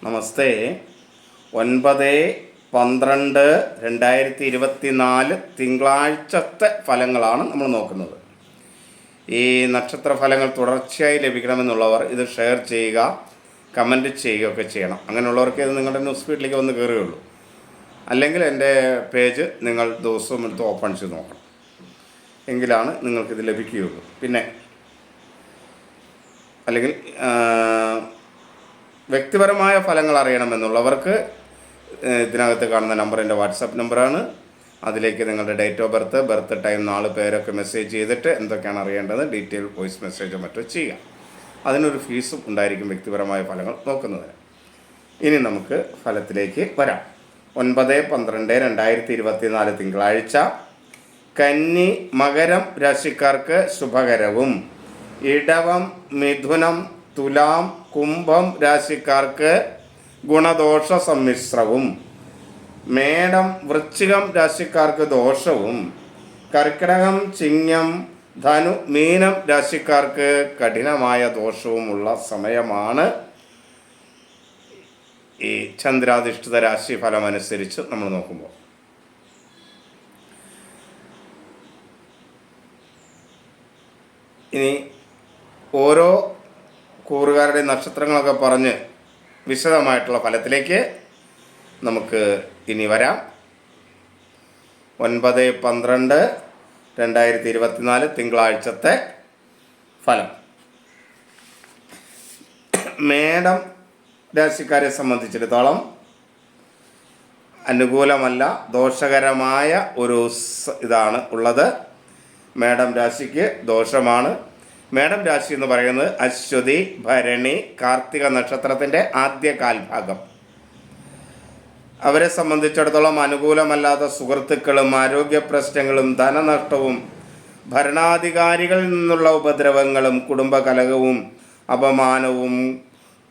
നമസ്തേ. 9/12/2024 തിങ്കളാഴ്ചത്തെ ഫലങ്ങളാണ് നമ്മൾ നോക്കുന്നത്. ഈ നക്ഷത്ര ഫലങ്ങൾ തുടർച്ചയായി ലഭിക്കണമെന്നുള്ളവർ ഇത് ഷെയർ ചെയ്യുക, കമൻറ്റ് ചെയ്യുകയൊക്കെ ചെയ്യണം. അങ്ങനെയുള്ളവർക്ക് ഇത് നിങ്ങളുടെ ന്യൂസ് ഫീഡിലേക്ക് വന്ന് കയറുകയുള്ളൂ. അല്ലെങ്കിൽ എൻ്റെ പേജ് നിങ്ങൾ ദിവസവും എടുത്ത് ഓപ്പൺ ചെയ്ത് നോക്കണം, എങ്കിലാണ് നിങ്ങൾക്കിത് ലഭിക്കുകയുള്ളൂ. പിന്നെ അല്ലെങ്കിൽ വ്യക്തിപരമായ ഫലങ്ങൾ അറിയണമെന്നുള്ളവർക്ക് ഇതിനകത്ത് കാണുന്ന നമ്പർ എൻ്റെ വാട്സപ്പ് നമ്പറാണ്. അതിലേക്ക് നിങ്ങളുടെ ഡേറ്റ് ഓഫ് ബർത്ത് ടൈം, നാൾ, പേരൊക്കെ മെസ്സേജ് ചെയ്തിട്ട് എന്തൊക്കെയാണ് അറിയേണ്ടത് ഡീറ്റെയിൽ വോയിസ് മെസ്സേജോ മറ്റോ ചെയ്യാം. അതിനൊരു ഫീസും ഉണ്ടായിരിക്കും വ്യക്തിപരമായ ഫലങ്ങൾ നോക്കുന്നതിന്. ഇനി നമുക്ക് ഫലത്തിലേക്ക് വരാം. 9/12/2024 തിങ്കളാഴ്ച. കന്നി മകരം രാശിക്കാർക്ക് ശുഭകരവും, ഇടവം മിഥുനം തുലാം കുംഭം രാശിക്കാർക്ക് ഗുണദോഷ സമ്മിശ്രവും, മേടം വൃശ്ചികം രാശിക്കാർക്ക് ദോഷവും, കർക്കിടകം ചിങ്ങം ധനു മീനം രാശിക്കാർക്ക് കഠിനമായ ദോഷവുമുള്ള സമയമാണ്. ഈ ചന്ദ്രാധിഷ്ഠിത രാശി ഫലമനുസരിച്ച് നമ്മൾ നോക്കുമ്പോൾ ഇനി ഓരോ കൂറുകാരുടെ നക്ഷത്രങ്ങളൊക്കെ പറഞ്ഞ് വിശദമായിട്ടുള്ള ഫലത്തിലേക്ക് നമുക്ക് ഇനി വരാം. 9/12/2024 തിങ്കളാഴ്ചത്തെ ഫലം. മേടം രാശിക്കാരെ സംബന്ധിച്ചിടത്തോളം അനുകൂലമല്ല, ദോഷകരമായ ഒരു ഇതാണ് ഉള്ളത്. മേടം രാശിക്ക് ദോഷമാണ്. മേടം രാശി എന്ന് പറയുന്നത് അശ്വതി, ഭരണി, കാർത്തിക നക്ഷത്രത്തിൻ്റെ ആദ്യ കാൽഭാഗം. അവരെ സംബന്ധിച്ചിടത്തോളം അനുകൂലമല്ലാത്ത സുഹൃത്തുക്കളും ആരോഗ്യ പ്രശ്നങ്ങളും ധനനഷ്ടവും ഭരണാധികാരികളിൽ നിന്നുള്ള ഉപദ്രവങ്ങളും കുടുംബകലഹവും അപമാനവും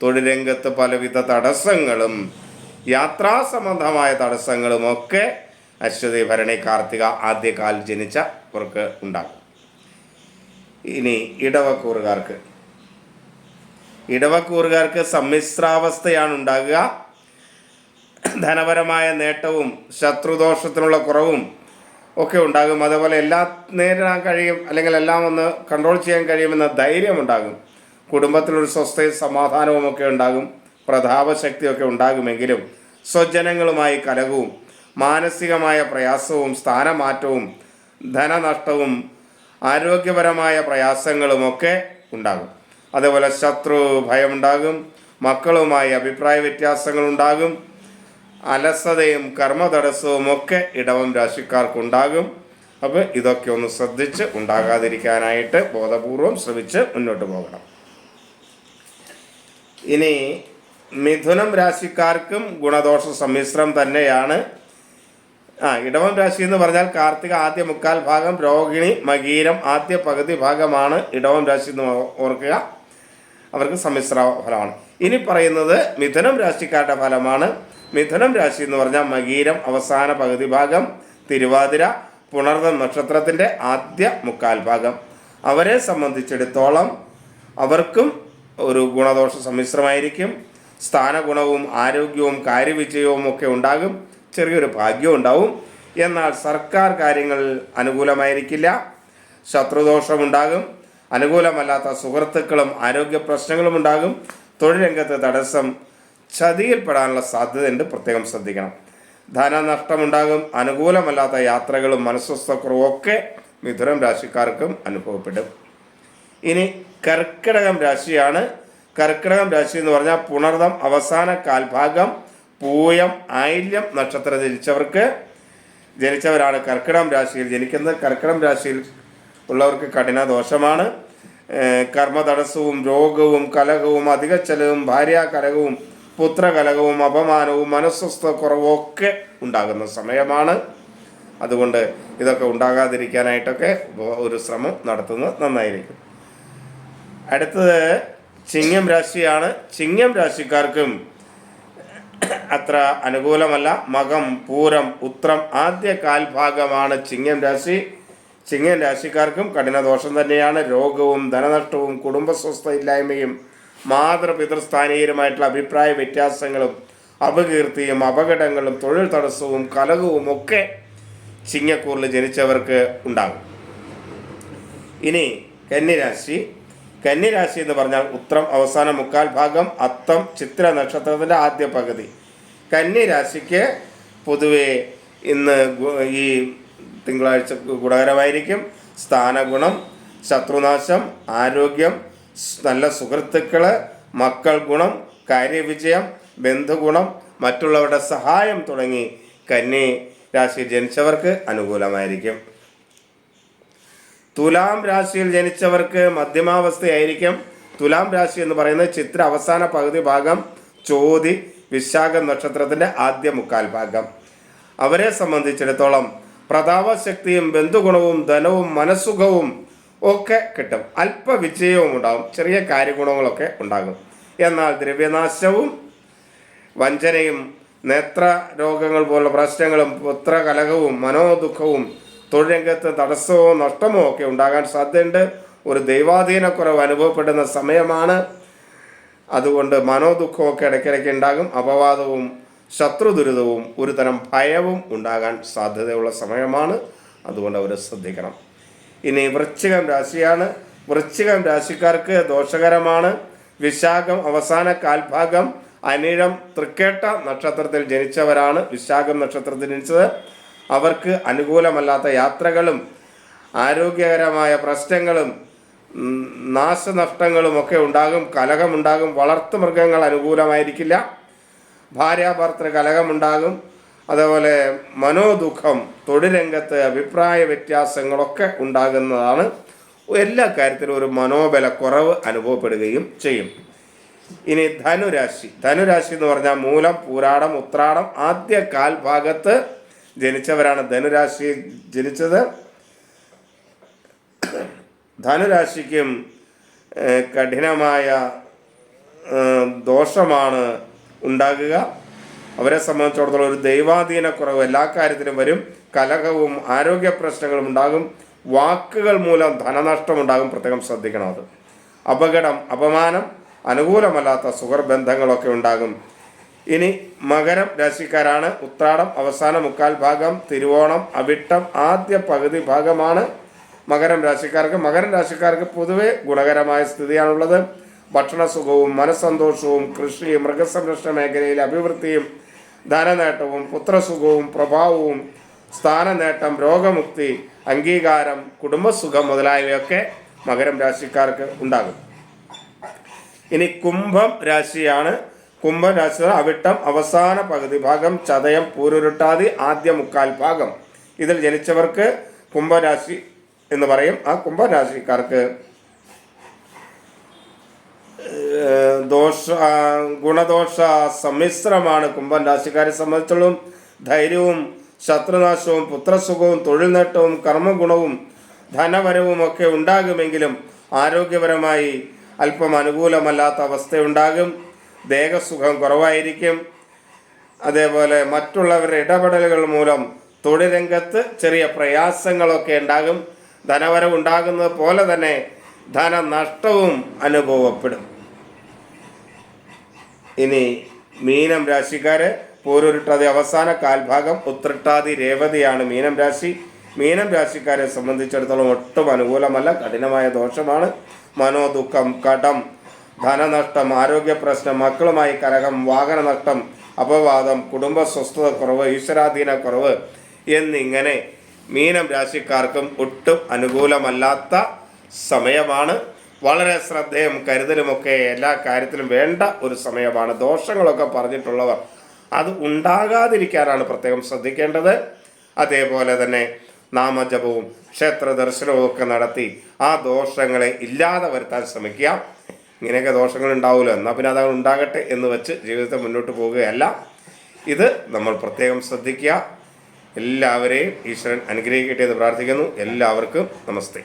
തൊഴിൽ രംഗത്ത് പലവിധ തടസ്സങ്ങളും യാത്രാ സംബന്ധമായ തടസ്സങ്ങളും ഒക്കെ അശ്വതി, ഭരണി, കാർത്തിക ആദ്യകാൽ ജനിച്ചവർക്ക് ഉണ്ടാകും. ഇനി ഇടവക്കൂറുകാർക്ക് സമ്മിശ്രാവസ്ഥയാണ് ഉണ്ടാകുക. ധനപരമായ നേട്ടവും ശത്രുദോഷത്തിനുള്ള കുറവും ഒക്കെ ഉണ്ടാകും. അതേപോലെ എല്ലാം നേരിടാൻ കഴിയും, അല്ലെങ്കിൽ എല്ലാം ഒന്ന് കൺട്രോൾ ചെയ്യാൻ കഴിയുമെന്ന ധൈര്യമുണ്ടാകും. കുടുംബത്തിലൊരു സ്വസ്ഥയും സമാധാനവും ഒക്കെ ഉണ്ടാകും. പ്രതാപശക്തിയൊക്കെ ഉണ്ടാകുമെങ്കിലും സ്വജനങ്ങളുമായി കലഹവും മാനസികമായ പ്രയാസവും സ്ഥാനമാറ്റവും ധനനഷ്ടവും ആരോഗ്യപരമായ പ്രയാസങ്ങളുമൊക്കെ ഉണ്ടാകും. അതേപോലെ ശത്രു ഭയമുണ്ടാകും. മക്കളുമായി അഭിപ്രായ വ്യത്യാസങ്ങളുണ്ടാകും. അലസതയും കർമ്മതടസ്സവും ഒക്കെ ഇടവം രാശിക്കാർക്കുണ്ടാകും. അപ്പോൾ ഇതൊക്കെ ഒന്ന് ശ്രദ്ധിച്ച് ഉണ്ടാകാതിരിക്കാനായിട്ട് ബോധപൂർവം ശ്രമിച്ച് മുന്നോട്ട് പോകണം. ഇനി മിഥുനം രാശിക്കാർക്കും ഗുണദോഷ സമ്മിശ്രം തന്നെയാണ്. ഇടവം രാശി എന്ന് പറഞ്ഞാൽ കാർത്തിക ആദ്യ മുക്കാൽ ഭാഗം, രോഹിണി മകീരം ആദ്യ പകുതി ഭാഗമാണ് ഇടവം രാശി എന്ന് ഓർക്കുക. അവർക്ക് സമ്മിശ്ര ഫലമാണ്. ഇനി പറയുന്നത് മിഥുനം രാശിക്കാരുടെ ഫലമാണ്. മിഥുനം രാശി എന്ന് പറഞ്ഞാൽ മകീരം അവസാന പകുതി ഭാഗം, തിരുവാതിര പുണർദം നക്ഷത്രത്തിൻ്റെ ആദ്യ മുക്കാൽ ഭാഗം. അവരെ സംബന്ധിച്ചിടത്തോളം അവർക്കും ഒരു ഗുണദോഷ സമ്മിശ്രമായിരിക്കും. സ്ഥാനഗുണവും ആരോഗ്യവും കാര്യവിജയവും ഒക്കെ ഉണ്ടാകും. ചെറിയൊരു ഭാഗ്യം ഉണ്ടാവും. എന്നാൽ സർക്കാർ കാര്യങ്ങൾ അനുകൂലമായിരിക്കില്ല. ശത്രുദോഷമുണ്ടാകും. അനുകൂലമല്ലാത്ത സുഹൃത്തുക്കളും ആരോഗ്യ പ്രശ്നങ്ങളും ഉണ്ടാകും. തൊഴിൽ രംഗത്ത് തടസ്സം, ചതിയിൽപ്പെടാനുള്ള സാധ്യതയുണ്ട്, പ്രത്യേകം ശ്രദ്ധിക്കണം. ധനനഷ്ടമുണ്ടാകും. അനുകൂലമല്ലാത്ത യാത്രകളും മനസ്വസ്ഥക്കുറവും ഒക്കെ മിഥുനം രാശിക്കാർക്കും അനുഭവപ്പെടും. ഇനി കർക്കിടകം രാശിയാണ്. കർക്കിടകം രാശി എന്ന് പറഞ്ഞാൽ പുണർദം അവസാന കാൽഭാഗം, പൂയം ആയില്യം നക്ഷത്രം ജനിച്ചവരാണ് കർക്കിടകം രാശിയിൽ ജനിക്കുന്നത്. കർക്കിടകം രാശിയിൽ ഉള്ളവർക്ക് കഠിന ദോഷമാണ്. കർമ്മതടസ്സവും രോഗവും കലഹവും അധിക ചെലവും ഭാര്യാകലഹവും പുത്രകലഹവും അപമാനവും മനസ്വസ്ഥ കുറവും ഒക്കെ ഉണ്ടാകുന്ന സമയമാണ്. അതുകൊണ്ട് ഇതൊക്കെ ഉണ്ടാകാതിരിക്കാനായിട്ടൊക്കെ ഒരു ശ്രമം നടത്തുന്നത് നന്നായിരിക്കും. അടുത്തത് ചിങ്ങം രാശിയാണ്. ചിങ്ങം രാശിക്കാർക്കും അത്ര അനുകൂലമല്ല. മകം പൂരം ഉത്രം ആദ്യ കാൽഭാഗമാണ് ചിങ്ങം രാശി. ചിങ്ങം രാശിക്കാർക്കും കഠിന ദോഷം തന്നെയാണ്. രോഗവും ധനനഷ്ടവും കുടുംബസ്വസ്ഥ ഇല്ലായ്മയും മാതൃപിതൃസ്ഥാനീയരുമായിട്ടുള്ള അഭിപ്രായ വ്യത്യാസങ്ങളും അപകീർത്തിയും അപകടങ്ങളും തൊഴിൽ തടസ്സവും കലഹവും ഒക്കെ ചിങ്ങക്കൂറിൽ ജനിച്ചവർക്ക് ഉണ്ടാകും. ഇനി കന്നിരാശി എന്ന് പറഞ്ഞാൽ ഉത്രം അവസാന മുക്കാൽ ഭാഗം, അത്തം ചിത്ര നക്ഷത്രത്തിൻ്റെ ആദ്യ പകുതി. കന്നിരാശിക്ക് പൊതുവെ ഇന്ന് ഈ തിങ്കളാഴ്ച ഗുണകരമായിരിക്കും. സ്ഥാനഗുണം, ശത്രുനാശം, ആരോഗ്യം, നല്ല സുഹൃത്തുക്കൾ, മക്കൾ ഗുണം, കാര്യവിജയം, ബന്ധുഗുണം, മറ്റുള്ളവരുടെ സഹായം തുടങ്ങി കന്നി രാശിയിൽ ജനിച്ചവർക്ക് അനുകൂലമായിരിക്കും. തുലാം രാശിയിൽ ജനിച്ചവർക്ക് മധ്യമാവസ്ഥയായിരിക്കും. തുലാം രാശി എന്ന് പറയുന്നത് ചിത്ര അവസാന പകുതി ഭാഗം, ചോതി വിശാഖം നക്ഷത്രത്തിൻ്റെ ആദ്യ മുക്കാൽ ഭാഗം. അവരെ സംബന്ധിച്ചിടത്തോളം പ്രതാപശക്തിയും ബന്ധുഗുണവും ധനവും മനസ്സുഖവും ഒക്കെ കിട്ടും. അല്പവിജയവും ഉണ്ടാകും, ചെറിയ കാര്യഗുണങ്ങളൊക്കെ ഉണ്ടാകും. എന്നാൽ ദ്രവ്യനാശവും വഞ്ചനയും നേത്ര രോഗങ്ങൾ പോലുള്ള പ്രശ്നങ്ങളും പുത്രകലഹവും മനോദുഃഖവും തൊഴിൽ രംഗത്ത് തടസ്സമോ നഷ്ടമോ ഒക്കെ ഉണ്ടാകാൻ സാധ്യതയുണ്ട്. ഒരു ദൈവാധീനക്കുറവ് അനുഭവപ്പെടുന്ന സമയമാണ്. അതുകൊണ്ട് മനോദുഃഖമൊക്കെ ഇടയ്ക്കിടയ്ക്ക് ഉണ്ടാകും. അപവാദവും ശത്രുദുരിതവും ഒരു തരം ഭയവും ഉണ്ടാകാൻ സാധ്യതയുള്ള സമയമാണ്. അതുകൊണ്ട് അവർ ശ്രദ്ധിക്കണം. ഇനി വൃശ്ചികം രാശിയാണ്. വൃശ്ചികം രാശിക്കാർക്ക് ദോഷകരമാണ്. വിശാഖം അവസാന കാൽഭാഗം, അനിഴം തൃക്കേട്ട നക്ഷത്രത്തിൽ ജനിച്ചവരാണ് വിശാഖം നക്ഷത്രത്തിൽ ജനിച്ചത്. അവർക്ക് അനുകൂലമല്ലാത്ത യാത്രകളും ആരോഗ്യകരമായ പ്രശ്നങ്ങളും നാശനഷ്ടങ്ങളും ഒക്കെ ഉണ്ടാകും. കലഹമുണ്ടാകും. വളർത്തുമൃഗങ്ങൾ അനുകൂലമായിരിക്കില്ല. ഭാര്യാഭർത്തൃ കലഹമുണ്ടാകും. അതേപോലെ മനോദുഃഖം, തൊഴിൽ രംഗത്ത് അഭിപ്രായ വ്യത്യാസങ്ങളൊക്കെ ഉണ്ടാകുന്നതാണ്. എല്ലാ കാര്യത്തിലും ഒരു മനോബലക്കുറവ് അനുഭവപ്പെടുകയും ചെയ്യും. ഇനി ധനുരാശി എന്ന് പറഞ്ഞാൽ മൂലം പൂരാടം ഉത്രാടം ആദ്യ കാൽഭാഗത്ത് ജനിച്ചവരാണ് ധനുരാശി ജനിച്ചത്. ധനുരാശിക്കും കഠിനമായ ദോഷമാണ് ഉണ്ടാകുക. അവരെ സംബന്ധിച്ചിടത്തോളം ഒരു ദൈവാധീനക്കുറവ് എല്ലാ കാര്യത്തിലും വരും. കലഹവും ആരോഗ്യ പ്രശ്നങ്ങളും ഉണ്ടാകും. വാക്കുകൾ മൂലം ധനനഷ്ടമുണ്ടാകും. പ്രത്യേകം ശ്രദ്ധിക്കണം. അത് അപകടം, അപമാനം, അനുകൂലമല്ലാത്ത സുഹൃബന്ധങ്ങളൊക്കെ ഉണ്ടാകും. ഇനി മകരം രാശിക്കാരാണ്. ഉത്രാടം അവസാന മുക്കാൽ ഭാഗം, തിരുവോണം അവിട്ടം ആദ്യ പകുതി ഭാഗമാണ് മകരം രാശിക്കാർക്ക്. മകരം രാശിക്കാർക്ക് പൊതുവെ ഗുണകരമായ സ്ഥിതിയാണുള്ളത്. ഭക്ഷണസുഖവും മനസ്സന്തോഷവും കൃഷി മൃഗസംരക്ഷണ മേഖലയിലെ അഭിവൃദ്ധിയും ധനനേട്ടവും പുത്രസുഖവും പ്രഭാവവും സ്ഥാനനേട്ടം രോഗമുക്തി അംഗീകാരം കുടുംബസുഖം മുതലായവയൊക്കെ മകരം രാശിക്കാർക്ക് ഉണ്ടാകും. ഇനി കുംഭം രാശിയാണ്. കുംഭം രാശി അവിട്ടം അവസാന പകുതി ഭാഗം, ചതയം പൂരുരുട്ടാതി ആദ്യ മുക്കാൽ ഭാഗം. ഇതിൽ ജനിച്ചവർക്ക് കുംഭരാശി എന്ന് പറയും. ആ കുംഭരാശിക്കാർക്ക് ഗുണദോഷ സമ്മിശ്രമാണ്. കുംഭം രാശിക്കാരെ സംബന്ധിച്ചിടത്തോളം ധൈര്യവും ശത്രുനാശവും പുത്രസുഖവും തൊഴിൽ നേട്ടവും കർമ്മഗുണവും ധനവരവും ഒക്കെ ഉണ്ടാകുമെങ്കിലും ആരോഗ്യപരമായി അല്പം അനുകൂലമല്ലാത്ത അവസ്ഥയുണ്ടാകും. ദേഹസുഖം കുറവായിരിക്കും. അതേപോലെ മറ്റുള്ളവരുടെ ഇടപെടലുകൾ മൂലം തൊഴിൽ രംഗത്ത് ചെറിയ പ്രയാസങ്ങളൊക്കെ ഉണ്ടാകും. ധനവരവ് ഉണ്ടാകുന്നത് പോലെ തന്നെ ധനനഷ്ടവും അനുഭവപ്പെടും. ഇനി മീനം രാശിക്കാര് പൂരുരുട്ടാതി അവസാന കാൽഭാഗം, ഉത്രട്ടാതി രേവതിയാണ് മീനം രാശി. മീനം രാശിക്കാരെ സംബന്ധിച്ചിടത്തോളം ഒട്ടും അനുകൂലമല്ല, കഠിനമായ ദോഷമാണ്. മനോദുഃഖം, കടം, ധനനഷ്ടം, ആരോഗ്യ പ്രശ്നം, മക്കളുമായി കലഹം, വാഹനനഷ്ടം, അപവാദം, കുടുംബ സ്വസ്ഥത കുറവ്, ഈശ്വരാധീനക്കുറവ് എന്നിങ്ങനെ മീനം രാശിക്കാർക്കും ഒട്ടും അനുകൂലമല്ലാത്ത സമയമാണ്. വളരെ ശ്രദ്ധയും കരുതലുമൊക്കെ എല്ലാ കാര്യത്തിലും വേണ്ട ഒരു സമയമാണ്. ദോഷങ്ങളൊക്കെ പറഞ്ഞിട്ടുള്ളവർ അത് ഉണ്ടാകാതിരിക്കാനാണ് പ്രത്യേകം ശ്രദ്ധിക്കേണ്ടത്. അതേപോലെ തന്നെ നാമജപവും ക്ഷേത്ര ദർശനവും ഒക്കെ നടത്തി ആ ദോഷങ്ങളെ ഇല്ലാതെ വരുത്താൻ ശ്രമിക്കുക. ഇങ്ങനെയൊക്കെ ദോഷങ്ങൾ ഉണ്ടാവുമല്ലോ, എന്നാൽ പിന്നെ അത് ഉണ്ടാകട്ടെ എന്ന് വെച്ച് ജീവിതത്തെ മുന്നോട്ട് പോവുകയല്ല. ഇത് നമ്മൾ പ്രത്യേകം ശ്രദ്ധിക്കുക. എല്ലാവരെയും ഈശ്വരൻ അനുഗ്രഹിക്കട്ടെ എന്ന് പ്രാർത്ഥിക്കുന്നു. എല്ലാവർക്കും നമസ്തേ.